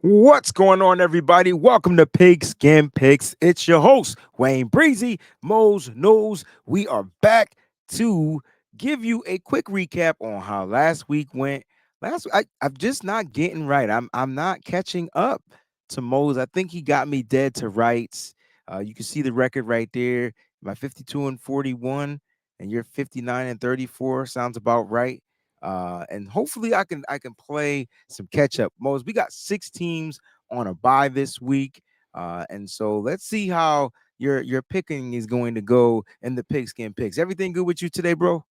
What's going on, everybody? Welcome to Pigskin Picks. It's your host, Wayne Breezie. Mose knows we are back to give you a quick recap on how last week went. I'm just not getting right. I'm not catching up to Mose. I think he got me dead to rights. You can see the record right there. My 52 and 41, and you're 59 and 34. Sounds about right. And hopefully I can play some catch up. Mose, we got 6 teams on a bye this week, and so let's see how your picking is going to go in the pigskin picks. Everything good with you today, bro?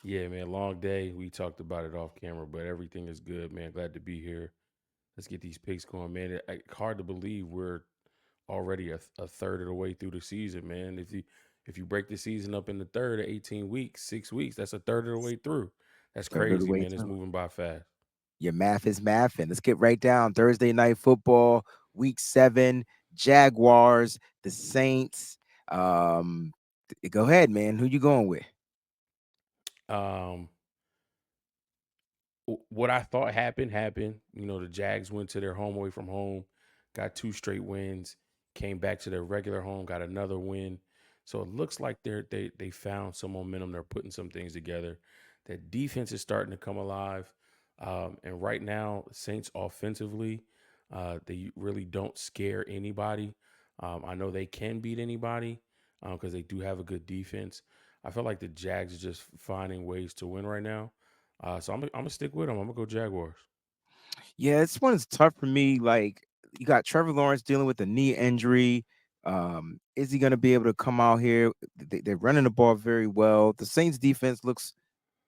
Yeah, man, long day. We talked about it off camera, but everything is good, man. Glad to be here. Let's get these picks going, man. Hard to believe we're already a third of the way through the season, man. If you break the season up in the third of 18 weeks, 6 weeks, that's a third of the way through. That's Third of the crazy, way man. It's through. moving by fast. Your math is math, and let's get right down. Thursday night football, week 7, Jaguars, the Saints. Um, Go ahead, man. Who you going with? Um, what I thought happened. The Jags went to their home away from home, got 2 straight wins, came back to their regular home, got another win. So it looks like they found some momentum. They're putting some things together. That defense is starting to come alive. And right now, Saints offensively, they really don't scare anybody. I know they can beat anybody because they do have a good defense. I feel like the Jags are just finding ways to win right now. So I'm gonna stick with them. I'm gonna go Jaguars. Yeah, this one is tough for me. Like, you got Trevor Lawrence dealing with a knee injury. Is he going to be able to come out here? They're running the ball very well. The Saints defense looks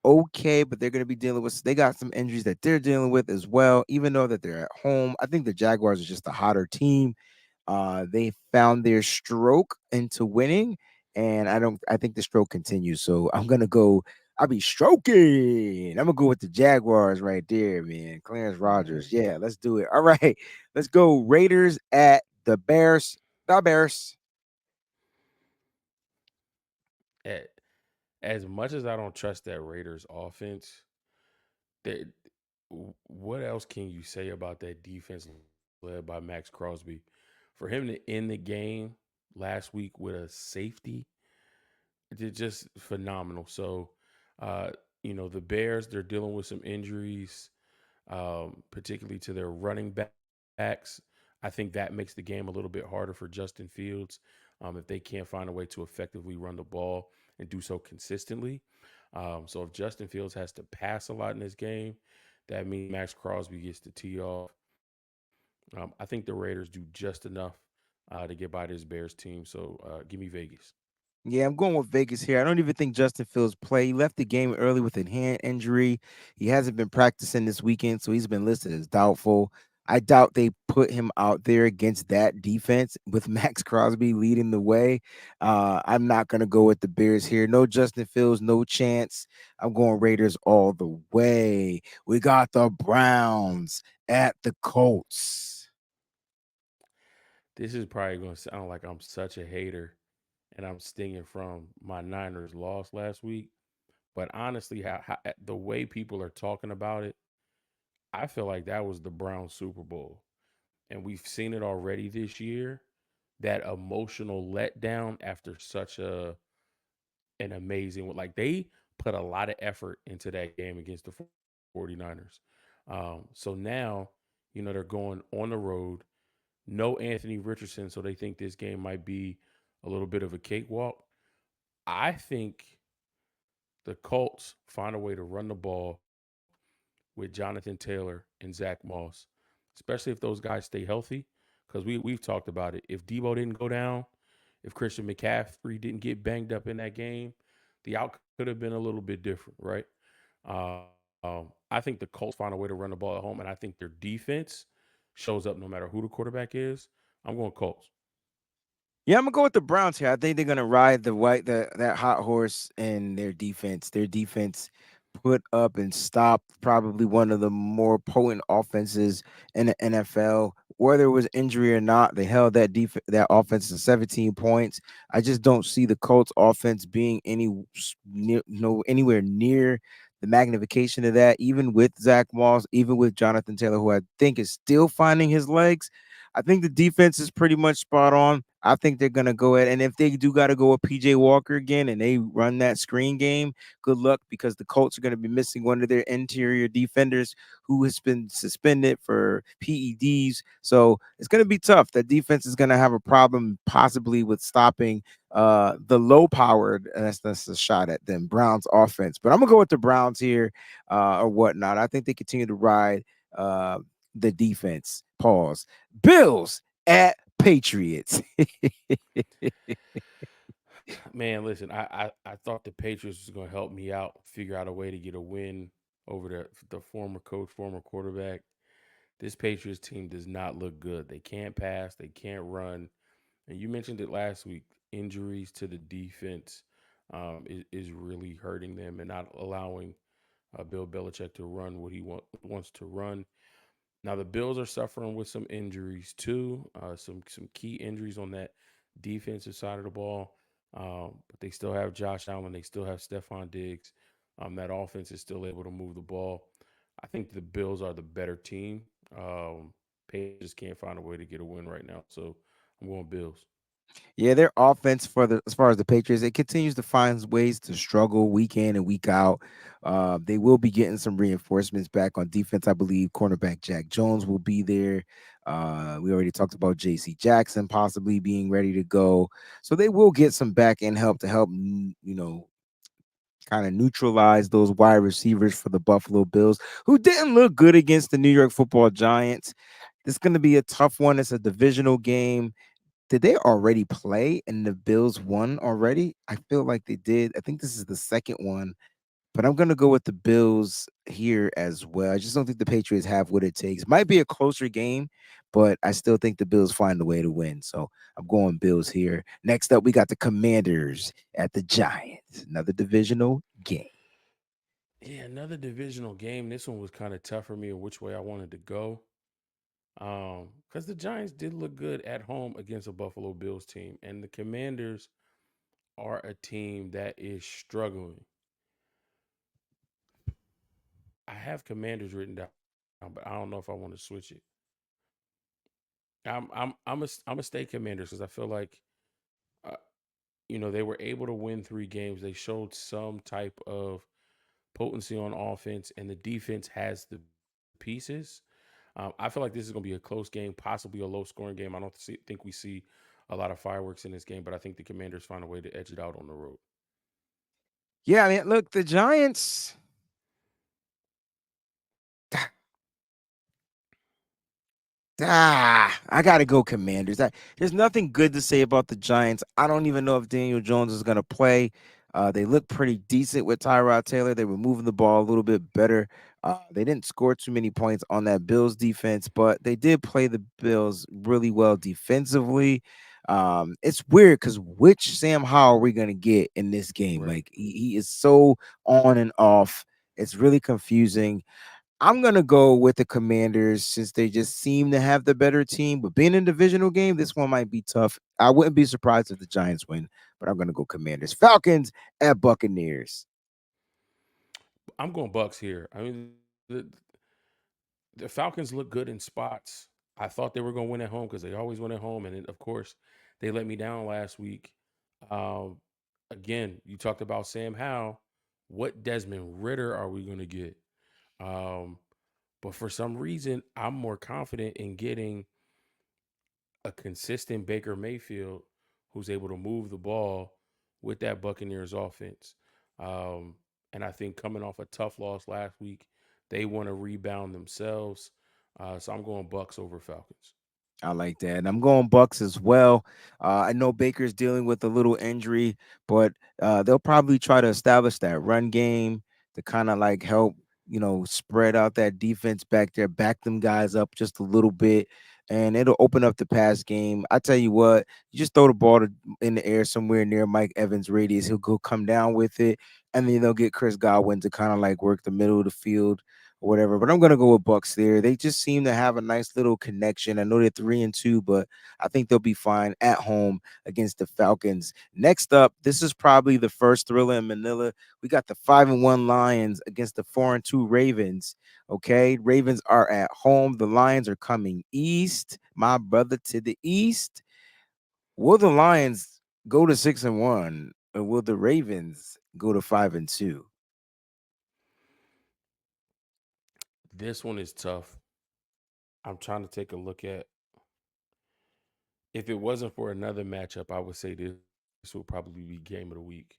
okay, but they're going to be dealing with. They got some injuries that they're dealing with as well. Even though that they're at home, I think the Jaguars are just a hotter team. They found their stroke into winning, and I think the stroke continues. So I'm gonna go. I'll be stroking. I'm gonna go with the Jaguars right there, man. Clarence Rogers. Mm. Yeah, let's do it. All right, let's go. Raiders at the Bears. The Bears. A- As much as I don't trust that Raiders offense, that what else can you say about that defense led by Max Crosby? For him to end the game last week with a safety, it's just phenomenal. So, uh, the Bears, they're dealing with some injuries, particularly to their running backs. I think that makes the game a little bit harder for Justin Fields if they can't find a way to effectively run the ball and do so consistently. So if Justin Fields has to pass a lot in this game, that means Max Crosby gets the tee off. I think the Raiders do just enough to get by this Bears team. So give me Vegas. Yeah, I'm going with Vegas here. I don't even think Justin Fields play. He left the game early with a hand injury. He hasn't been practicing this weekend, so he's been listed as doubtful. I doubt they put him out there against that defense with Max Crosby leading the way. I'm not going to go with the Bears here. No Justin Fields, no chance. I'm going Raiders all the way. We got the Browns at the Colts. This is probably going to sound like I'm such a hater and I'm stinging from my Niners loss last week. But honestly, the way people are talking about it, I feel like that was the Browns Super Bowl. And we've seen it already this year. That emotional letdown after such an amazing, like, they put a lot of effort into that game against the 49ers. So now, they're going on the road. No Anthony Richardson, so they think this game might be a little bit of a cakewalk. I think the Colts find a way to run the ball with Jonathan Taylor and Zach Moss, especially if those guys stay healthy. Because we've talked about it. If Debo didn't go down, if Christian McCaffrey didn't get banged up in that game, the outcome could have been a little bit different, right? I think the Colts find a way to run the ball at home, and I think their defense shows up no matter who the quarterback is. I'm going Colts. Yeah, I'm gonna go with the Browns here. I think they're gonna ride the that hot horse in their defense. Their defense put up and stop probably one of the more potent offenses in the NFL. Whether it was injury or not, they held that offense to 17 points. I just don't see the Colts offense being anywhere near the magnification of that, even with Zach Moss, even with Jonathan Taylor, who I think is still finding his legs. I think the defense is pretty much spot on. I think they're gonna go ahead, and if they do got to go with PJ Walker again, and they run that screen game, good luck, because the Colts are going to be missing one of their interior defenders who has been suspended for PEDs. So it's going to be tough. The defense is going to have a problem possibly with stopping the low powered, and that's a shot at them, Browns offense. But I'm gonna go with the Browns here or whatnot. I think they continue to ride the defense. Pause. Bills at Patriots. Man, listen, I thought the Patriots was going to help me out, figure out a way to get a win over the former coach, former quarterback. This Patriots team does not look good. They can't pass, they can't run. And you mentioned it last week. Injuries to the defense is really hurting them and not allowing Bill Belichick to run what he wants to run. Now the Bills are suffering with some injuries too, some key injuries on that defensive side of the ball. But they still have Josh Allen, they still have Stephon Diggs. That offense is still able to move the ball. I think the Bills are the better team. Patriots can't find a way to get a win right now, so I'm going Bills. Yeah, their offense for the as far as the Patriots, it continues to find ways to struggle week in and week out. They will be getting some reinforcements back on defense. I believe cornerback Jack Jones will be there. We already talked about J.C. Jackson possibly being ready to go, so they will get some back end help to help kind of neutralize those wide receivers for the Buffalo Bills, who didn't look good against the New York Football Giants. This is going to be a tough one. It's a divisional game. Did they already play and the Bills won already? I feel like they did. I think this is the second one, but I'm gonna go with the Bills here as well. I just don't think the Patriots have what it takes. Might be a closer game, but I still think the Bills find a way to win. So I'm going Bills here. Next up, we got the Commanders at the Giants. Another divisional game. Yeah, another divisional game. This one was kind of tough for me of which way I wanted to go. Because the Giants did look good at home against a Buffalo Bills team, and the Commanders are a team that is struggling. I have Commanders written down, but I don't know if I want to switch it. I'm a stay Commanders because I feel like uh, they were able to win 3 games. They showed some type of potency on offense, and the defense has the pieces. I feel like this is going to be a close game, possibly a low scoring game. I don't think we see a lot of fireworks in this game, but I think the Commanders find a way to edge it out on the road. Yeah, I mean, look, the Giants. I gotta go Commanders. There's nothing good to say about the Giants. I don't even know if Daniel Jones is gonna play. They look pretty decent with Tyrod Taylor. They were moving the ball a little bit better. They didn't score too many points on that Bills defense, but they did play the Bills really well defensively. It's weird because which Sam Howell are we gonna get in this game? Right. Like he is so on and off. It's really confusing. I'm gonna go with the Commanders since they just seem to have the better team. But being in a divisional game, this one might be tough. I wouldn't be surprised if the Giants win, but I'm gonna go Commanders. Falcons at Buccaneers. I'm going Bucks here. I mean, the Falcons look good in spots. I thought they were going to win at home because they always win at home, and then, of course, they let me down last week. Um, Again, you talked about Sam Howell. What Desmond Ritter are we going to get? Um, but for some reason, I'm more confident in getting a consistent Baker Mayfield who's able to move the ball with that Buccaneers offense. Um, and I think coming off a tough loss last week, they want to rebound themselves. So I'm going Bucks over Falcons. I like that. And I'm going Bucks as well. I know Baker's dealing with a little injury, but they'll probably try to establish that run game to kind of like help, spread out that defense back there, back them guys up just a little bit. and it'll open up the pass game. I tell you what, you just throw the ball in the air somewhere near Mike Evans' radius. He'll go come down with it, and then they'll get Chris Godwin to kind of like work the middle of the field or whatever. But I'm gonna go with Bucks there. They just seem to have a nice little connection. I know they're 3-2, but I think they'll be fine at home against the Falcons. Next up, this is probably the first thriller in Manila. We got the 5-1 Lions against the 4-2 Ravens. Okay, Ravens are at home. The Lions are coming east. My brother to the east. Will the Lions go to 6-1, or will the Ravens go to 5-2? This one is tough. I'm trying to take a look at. If it wasn't for another matchup, I would say this would probably be game of the week.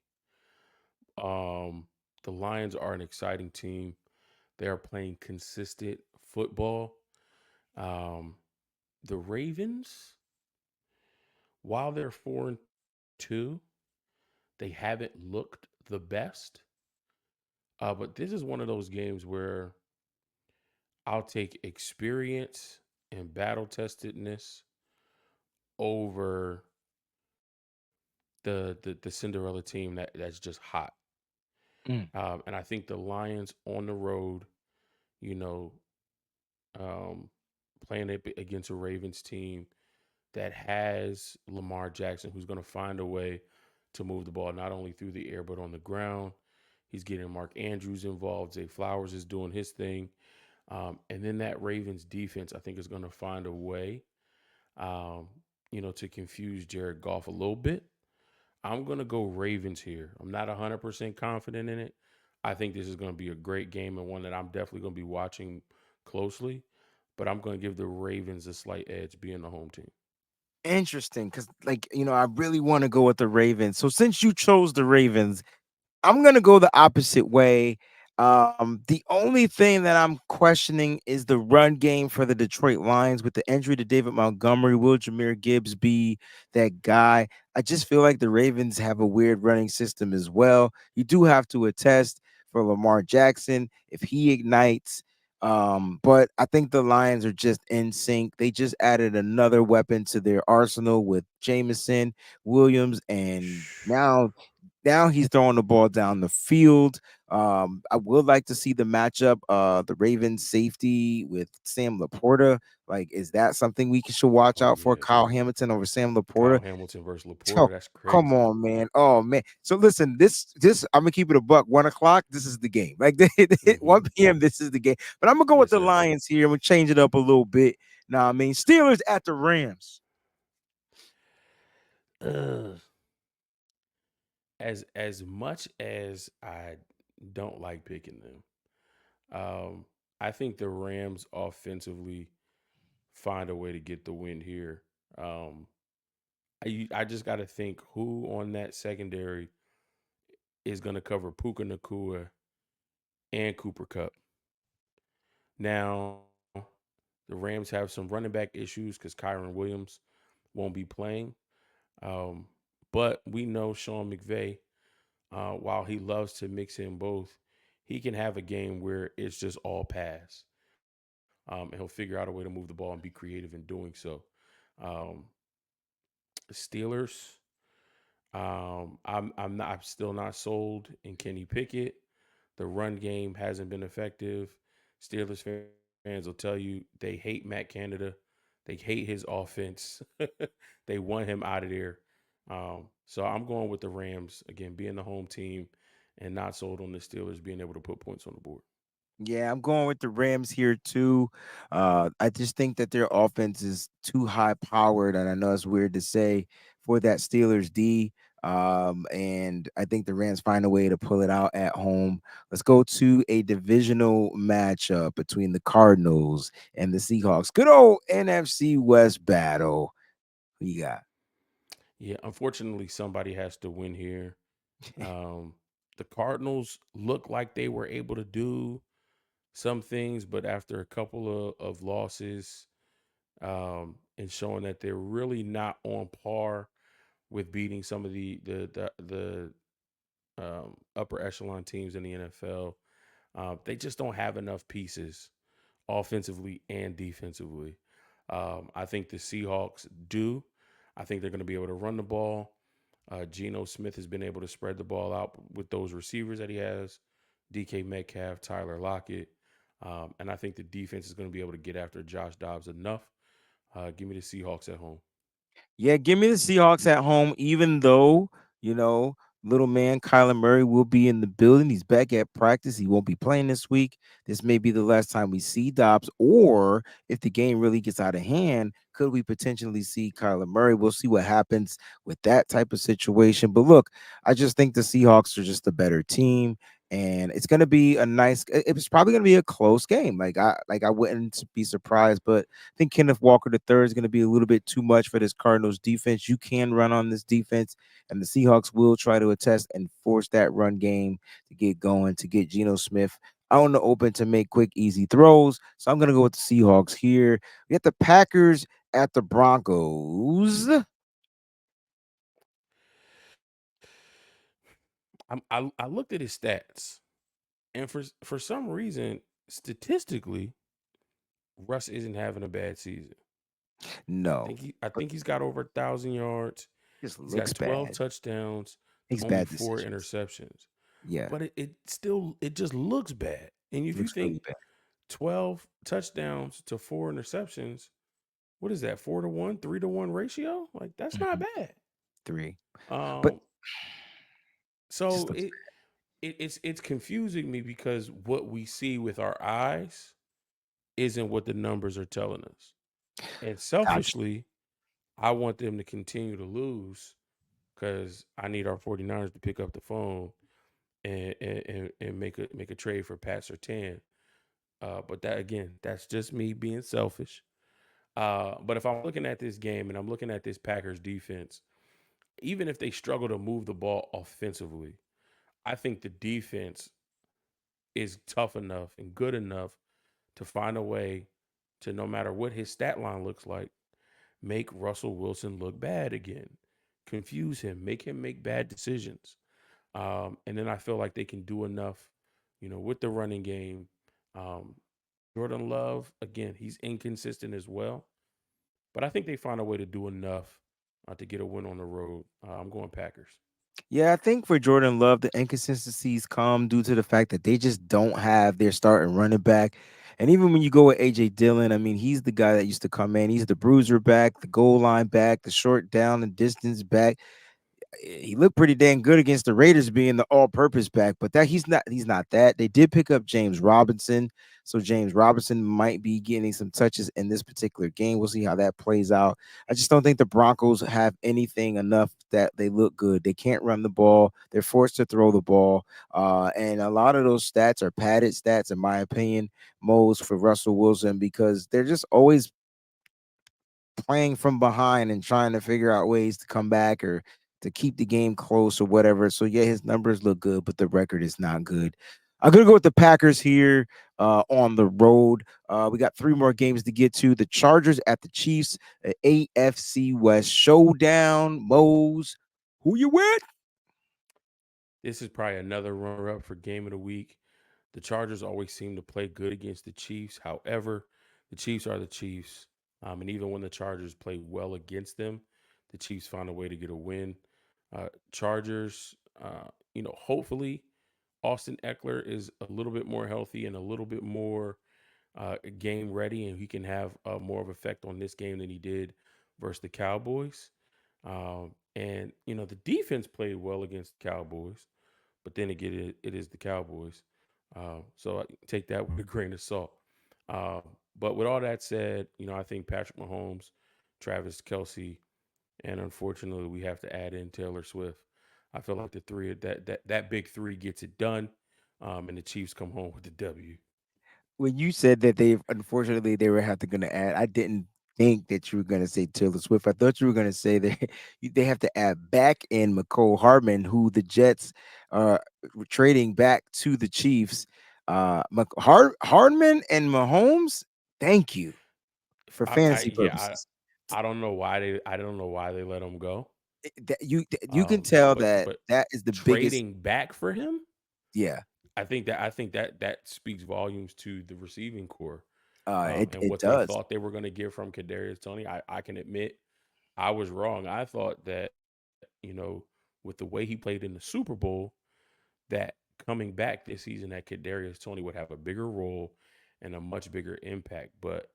Um, the Lions are an exciting team. They are playing consistent football. Um, the Ravens, while they're 4-2, they haven't looked the best. But this is one of those games where I'll take experience and battle testedness over the Cinderella team that's just hot. Mm. And I think the Lions on the road, you know, um, playing against a Ravens team that has Lamar Jackson, who's going to find a way to move the ball not only through the air but on the ground. He's getting Mark Andrews involved. Zay Flowers is doing his thing. And then that Ravens defense, I think, is going to find a way, um, to confuse Jared Goff a little bit. I'm going to go Ravens here. I'm not 100% confident in it. I think this is going to be a great game and one that I'm definitely going to be watching closely. But I'm going to give the Ravens a slight edge being the home team. Interesting, because I really want to go with the Ravens. So since you chose the Ravens, I'm gonna go the opposite way. The only thing that I'm questioning is the run game for the Detroit Lions with the injury to David Montgomery. Will Jameer Gibbs be that guy? I just feel like the Ravens have a weird running system as well. You do have to attest for Lamar Jackson if he ignites. But I think the Lions are just in sync. They just added another weapon to their arsenal with Jameson Williams, and now he's throwing the ball down the field. I would like to see the matchup, the Ravens safety with Sam Laporta. Like, is that something we should watch Oh, out for? yeah. Kyle Hamilton over Sam Kyle Laporta. Hamilton versus Oh, Laporta. That's come crazy. on, man. Oh man. So listen, this I'm gonna keep it a buck. 1 o'clock. This is the game. Like 1 p.m. This is the game. But I'm gonna go with Yes, the sir. Lions here. I'm gonna change it up a little bit. Now, I mean, Steelers at the Rams. Ugh. As much as I don't like picking them, um, I think the Rams offensively find a way to get the win here. Um, I just got to think who on that secondary is going to cover Puka Nakua and Cooper Cup. Now, the Rams have some running back issues because Kyron Williams won't be playing. Um, but we know Sean McVay, while he loves to mix in both, he can have a game where it's just all pass. And he'll figure out a way to move the ball and be creative in doing so. Um, Steelers, I'm still not sold in Kenny Pickett. The run game hasn't been effective. Steelers fans will tell you they hate Matt Canada. They hate his offense. They want him out of there. So I'm going with the Rams again, being the home team, and not sold on the Steelers being able to put points on the board. Yeah, I'm going with the Rams here too. I just think that their offense is too high powered, and I know it's weird to say for that Steelers D. And I think the Rams find a way to pull it out at home. Let's go to a divisional matchup between the Cardinals and the Seahawks. Good old NFC West battle. Who you got? Yeah, unfortunately, somebody has to win here. Um, the Cardinals look like they were able to do some things, but after a couple of losses, and showing that they're really not on par with beating some of the upper echelon teams in the NFL. They just don't have enough pieces offensively and defensively. I think the Seahawks do. I think they're going to be able to run the ball. Geno Smith has been able to spread the ball out with those receivers that he has, DK Metcalf, Tyler Lockett. And I think the defense is going to be able to get after Josh Dobbs enough. Give me the Seahawks at home. Yeah, give me the Seahawks at home, even though, you know, little man Kyler Murray will be in the building. He's back at practice. He won't be playing this week. This may be the last time we see Dobbs, or if the game really gets out of hand, could we potentially see Kyler Murray? We'll see what happens with that type of situation. But look, I just think the Seahawks are just a better team. And it's gonna be a nice. It's probably gonna be a close game. Like I wouldn't be surprised, but I think Kenneth Walker the third is going to be a little bit too much for this Cardinals defense. You can run on this defense, and the Seahawks will try to attest and force that run game to get going, to get Geno Smith out in the open to make quick, easy throws. So I'm going to go with the Seahawks here. We got the Packers at the Broncos. I looked at his stats, and for some reason, statistically, Russ isn't having a bad season. No, I think he's got over 1,000 yards. just He's looks got 12 bad. touchdowns to Makes only bad four decisions. interceptions. Yeah, But it just looks bad. And if you looks really think bad. 12 touchdowns to four interceptions, what is that? 4-1, 3-1 ratio? Like that's not Mhm. bad. Three, but Um, just so looks it's confusing me because what we see with our eyes isn't what the numbers are telling us. And bad. Gotcha. selfishly, I want them to continue to lose because I need our 49ers to pick up the phone and make a trade for Pat Surtain. But that again, that's just me being selfish. But if I'm looking at this game and I'm looking at this Packers defense, even if they struggle to move the ball offensively, I think the defense is tough enough and good enough to find a way to, no matter what his stat line looks like, make Russell Wilson look bad again, confuse him, make him make bad decisions. And then I feel like they can do enough, with the running game. Um, Jordan Love, again, he's inconsistent as well, but I think they find a way to do enough to get a win on the road. I'm going Packers. Yeah, I think for Jordan Love, the inconsistencies come due to the fact that they just don't have their starting running back. And even when you go with AJ Dillon, I mean, he's the guy that used to come in. He's the bruiser back, the goal line back, the short down and distance back. He looked pretty dang good against the Raiders being the all-purpose back, but that he's not that. They did pick up James Robinson, so James Robinson might be getting some touches in this particular game. We'll see how that plays out. I just don't think the Broncos have anything enough that they look good. They can't run the ball. They're forced to throw the ball, and a lot of those stats are padded stats, in my opinion. Mose for Russell Wilson because they're just always playing from behind and trying to figure out ways to come back or to keep the game close or whatever. So yeah, his numbers look good, but the record is not good. I'm gonna go with the Packers here on the road. We got three more games to get to. The Chargers at the Chiefs, AFC West showdown. Mose, who you with? This is probably another runner up for game of the week. The Chargers always seem to play good against the Chiefs. However, the Chiefs are the Chiefs. And even when the Chargers play well against them, the Chiefs find a way to get a win. Chargers, hopefully Austin Eckler is a little bit more healthy and a little bit more game ready, and he can have more of effect on this game than he did versus the Cowboys. And the defense played well against the Cowboys, but then again, it is the Cowboys. So I take that with a grain of salt. Um, but with all that said, I think Patrick Mahomes, Travis Kelsey, and unfortunately, we have to add in Taylor Swift. I feel like the three that big three gets it done, and the Chiefs come home with the W. When you said that they unfortunately they were have to gonna add, I didn't think that you were gonna say Taylor Swift. I thought you were gonna say that they have to add back in McCole Hardman, who the Jets are trading back to the Chiefs. Hardman and Mahomes, thank you for fantasy Yeah, purposes. I don't know why they let him go. You can tell that But that is the biggest. trading back for him, Yeah, I think that speaks volumes to the receiving core. It and it what they does. thought they were going to get from Kadarius Tony. I can admit I was wrong. I thought that, with the way he played in the Super Bowl, that coming back this season, that Kadarius Tony would have a bigger role and a much bigger impact. But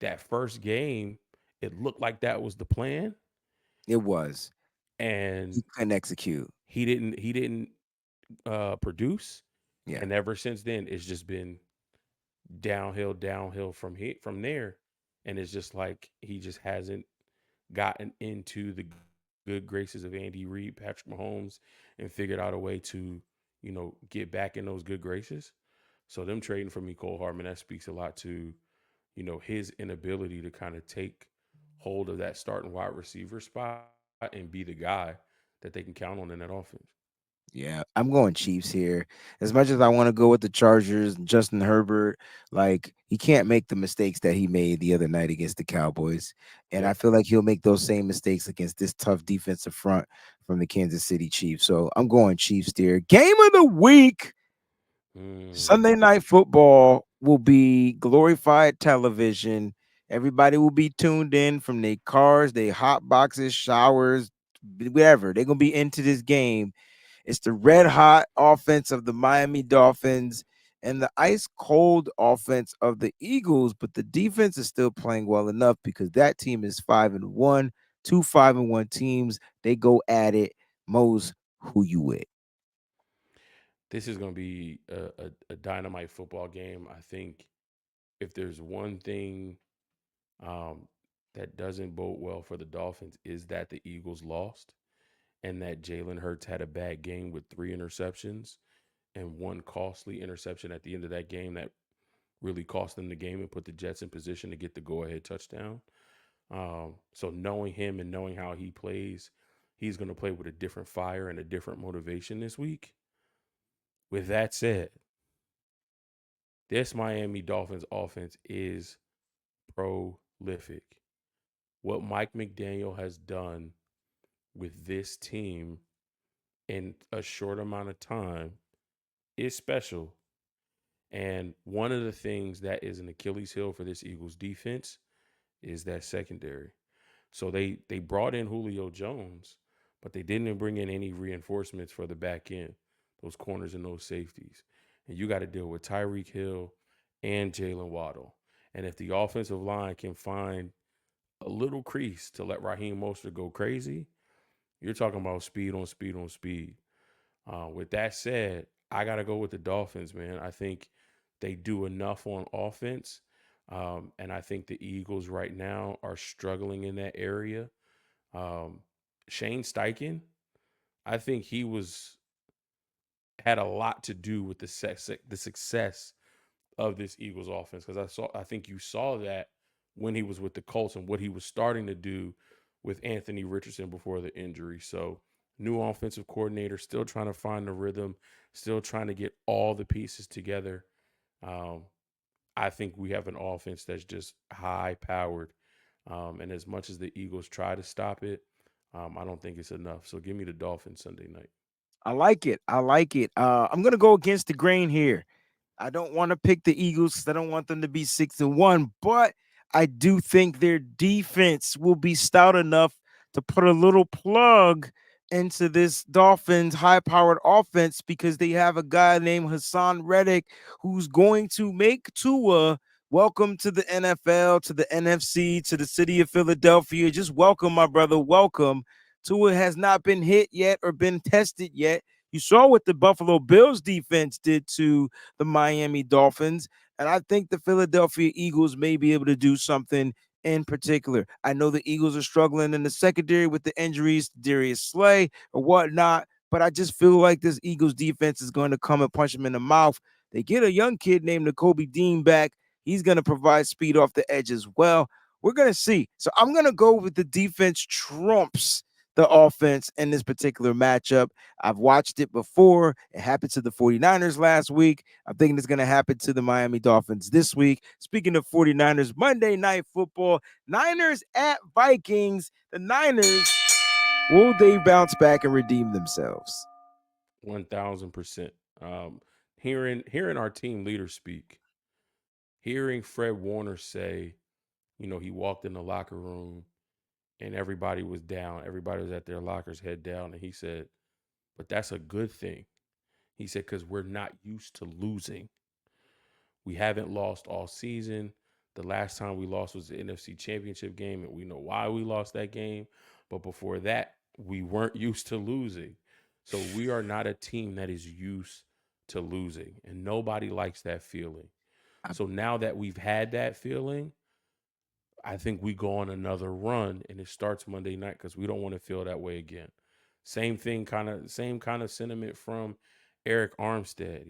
that first game, it looked like that was the plan, It was. and He couldn't execute. he didn't produce. Yeah. And ever since then, it's just been downhill from there, and it's just like he just hasn't gotten into the good graces of Andy Reid, Patrick Mahomes, and figured out a way to, get back in those good graces. So them trading for me, Cole Hartman, that speaks a lot to, his inability to kind of take hold of that starting wide receiver spot and be the guy that they can count on in that offense. Yeah, I'm going Chiefs here. As much as I want to go with the Chargers, Justin Herbert, like he can't make the mistakes that he made the other night against the Cowboys. And I Yep. feel like he'll make those same mistakes against this tough defensive front from the Kansas City Chiefs. So I'm going Chiefs there. Game of the week. Mm. Sunday night football will be glorified television. Everybody will be tuned in from their cars, their hot boxes, showers, whatever. They're gonna be into this game. It's the red hot offense of the Miami Dolphins and the ice cold offense of the Eagles, but the defense is still playing well enough because that team is 5-1, two 5-1 teams. They go at it. Mose, who you with? This is going to be a dynamite football game. I think if there's one thing um, that doesn't bode well for the Dolphins is that the Eagles lost and that Jalen Hurts had a bad game with 3 interceptions and one costly interception at the end of that game that really cost them the game and put the Jets in position to get the go-ahead touchdown. So knowing him and knowing how he plays, he's going to play with a different fire and a different motivation this week. With that said, this Miami Dolphins offense is prolific. What Mike McDaniel has done with this team in a short amount of time is special. And one of the things that is an Achilles heel for this Eagles defense is that secondary. So they brought in Julio Jones, but they didn't bring in any reinforcements for the back end, those corners and those safeties. And you got to deal with Tyreek Hill and Jalen Waddle. And if the offensive line can find a little crease to let Raheem Mostert go crazy, you're talking about speed on speed on speed. With that said, I got to go with the Dolphins, man. I think they do enough on offense. And I think the Eagles right now are struggling in that area. Um, Shane Steichen, I think he was had a lot to do with the success of this Eagles offense because I think you saw that when he was with the Colts and what he was starting to do with Anthony Richardson before the injury. So new offensive coordinator, still trying to find the rhythm, still trying to get all the pieces together. Um, I think we have an offense that's just high powered. And as much as the Eagles try to stop it, I don't think it's enough. So give me the Dolphins Sunday night. I like it. I like it. I'm gonna go against the grain here. I don't want to pick the Eagles 'cause I don't want them to be 6-1, but I do think their defense will be stout enough to put a little plug into this Dolphins high-powered offense because they have a guy named Hassan Reddick who's going to make Tua welcome to the NFL, to the NFC, to the city of Philadelphia. Just welcome, my brother. Welcome. Tua has not been hit yet or been tested yet. You saw what the Buffalo Bills defense did to the Miami Dolphins. And I think the Philadelphia Eagles may be able to do something in particular. I know the Eagles are struggling in the secondary with the injuries to Darius Slay or whatnot, but I just feel like this Eagles defense is going to come and punch them in the mouth. They get a young kid named Nakobe Dean back. He's going to provide speed off the edge as well. We're going to see. So I'm going to go with the defense trumps the offense in this particular matchup. I've watched it before. It happened to the 49ers last week. I'm thinking it's going to happen to the Miami Dolphins this week. Speaking of 49ers, Monday Night Football, Niners at Vikings. The Niners, will they bounce back and redeem themselves? 1000%. Um, hearing our team leader speak, hearing Fred Warner say, he walked in the locker room and everybody was down. Everybody was at their lockers, head down. And he said, but that's a good thing. He said, because we're not used to losing. We haven't lost all season. The last time we lost was the NFC Championship game, and we know why we lost that game. But before that, we weren't used to losing. So we are not a team that is used to losing, and nobody likes that feeling. So now that we've had that feeling, I think we go on another run, and it starts Monday night because we don't want to feel that way again. Same kind of sentiment from Eric Armstead.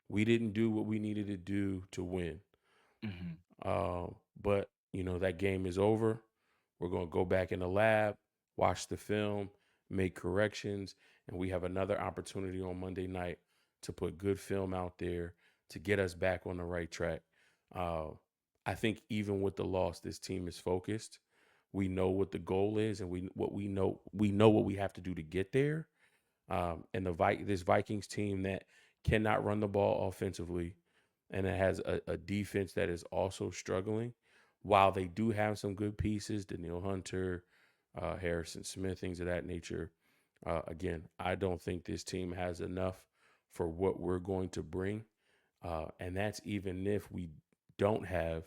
We didn't do what we needed to do to win. Mhm. But that game is over. We're going to go back in the lab, watch the film, make corrections, and we have another opportunity on Monday night to put good film out there to get us back on the right track. I think even with the loss, this team is focused. We know what the goal is, and we know what we have to do to get there. And this Vikings team that cannot run the ball offensively, and it has a defense that is also struggling. While they do have some good pieces, Daniil Hunter, Harrison Smith, things of that nature. Again, I don't think this team has enough for what we're going to bring. And that's even if we don't have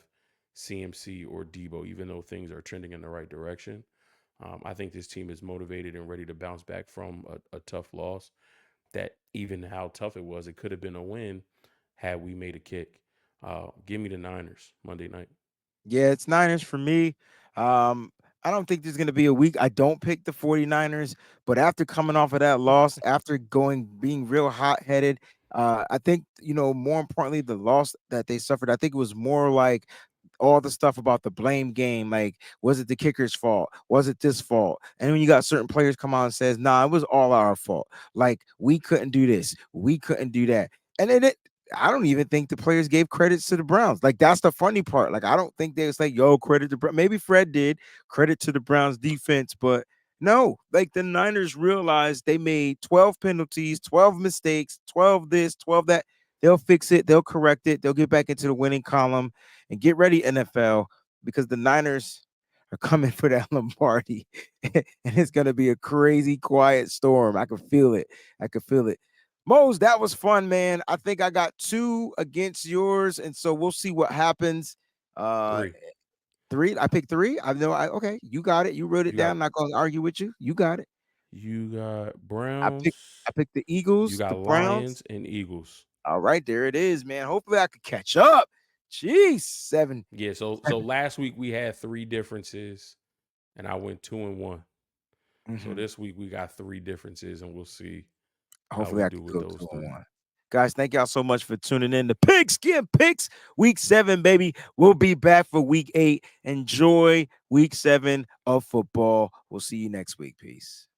CMC or Debo, even though things are trending in the right direction. I think this team is motivated and ready to bounce back from a tough loss. That even how tough it was, it could have been a win had we made a kick. Give me the Niners Monday night. Yeah, it's Niners for me. Um, I don't think there's going to be a week I don't pick the 49ers, but after coming off of that loss, after being real hot-headed, I think, more importantly, the loss that they suffered, I think it was more like all the stuff about the blame game. Like, was it the kicker's fault? Was it this fault? And when you got certain players come out and says, nah, it was all our fault. Like, we couldn't do this. We couldn't do that. And then I don't even think the players gave credits to the Browns. Like, that's the funny part. Like, I don't think they was like, yo, credit to maybe Fred did credit to the Browns defense, but no, like the Niners realized they made 12 penalties, 12 mistakes, 12 this, 12 that. They'll fix it, they'll correct it, they'll get back into the winning column and get ready, NFL, because the Niners are coming for that Lombardi. And it's gonna be a crazy quiet storm. I can feel it. I can feel it. Mose, that was fun, man. I think I got 2 against yours, and so we'll see what happens. Uh 3. 3. I picked 3. I know. Okay, you got it. You wrote it You down. got I'm not gonna argue with you. You got it. you got I Browns. picked. I picked the You Eagles, the got Browns. Lions and Eagles. All right, there it is, man. Hopefully, I could catch up. Jeez, 7. Yeah. So 7. last week we had 3 differences, and I went 2-1. So Mhm. this week we got 3 differences, and we'll see how Hopefully, we I do could with go those 3. 2-1. Guys, thank y'all so much for tuning in to Pigskin Picks Week 7, baby. We'll be back for Week 8. Enjoy Week 7 of football. We'll see you next week. Peace.